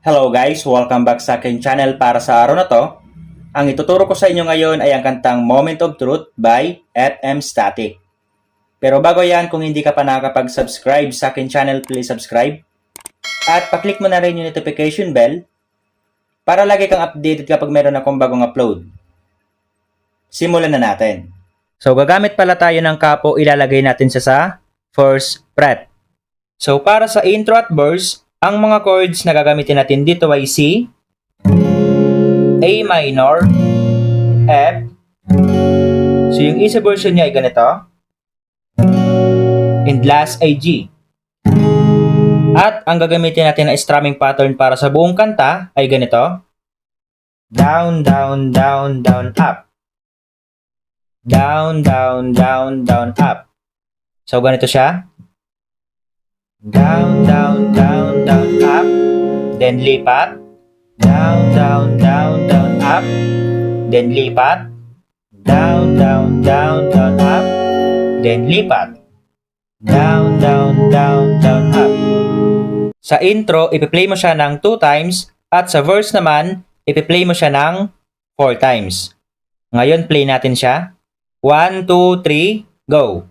Hello guys! Welcome back sa aking channel. Para sa araw na to, ang ituturo ko sa inyo ngayon ay ang kantang Moment of Truth by FM Static. Pero bago yan, kung hindi ka pa nakakapag-subscribe sa aking channel, please subscribe. At paklik mo na rin yung notification bell para lagi kang updated kapag meron akong bagong upload. Simulan na natin. So gagamit pala tayo ng kapo, ilalagay natin siya sa first fret. So para sa intro at verse, ang mga chords na gagamitin natin dito ay C, A minor, F. So yung easy version niya ay ganito. And last ay G. At ang gagamitin natin na strumming pattern para sa buong kanta ay ganito. Down, down, down, down, up. Down, down, down, down, up. So ganito siya. Down, down, down, down, up. Then lipat. Down, down, down, down, up. Then lipat. Down, down, down, down, up. Then lipat. Down, down, down, down, up. Sa intro, ipi-play mo siya ng 2 times. At sa verse naman, ipi-play mo siya ng 4 times. Ngayon, play natin siya. 1, 2, 3, go!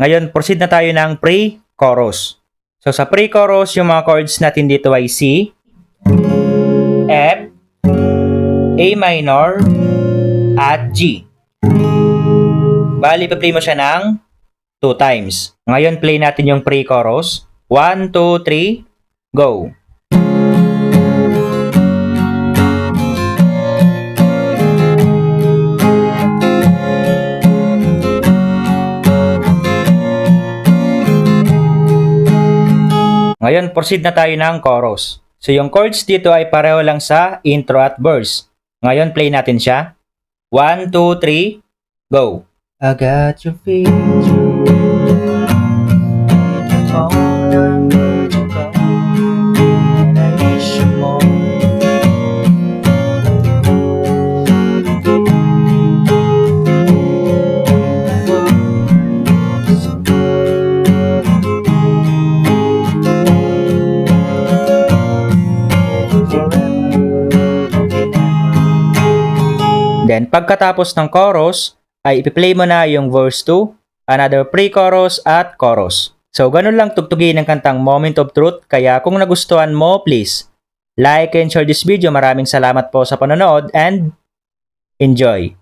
Ngayon, proceed na tayo ng pre-chorus. So, sa pre-chorus, yung mga chords natin dito ay C, F, A minor, at G. Bali, pa-play mo siya ng 2 times. Ngayon, play natin yung pre-chorus. 1, 2, 3, go! Ngayon, proceed na tayo ng chorus. So, yung chords dito ay pareho lang sa intro at verse. Ngayon, play natin siya. 1, 2, 3, go! I got your feature. Then, pagkatapos ng chorus, ay ipi-play mo na yung verse 2, another pre-chorus at chorus. So, ganun lang tugtugin ng kantang Moment of Truth. Kaya kung nagustuhan mo, please like and share this video. Maraming salamat po sa panonood and enjoy!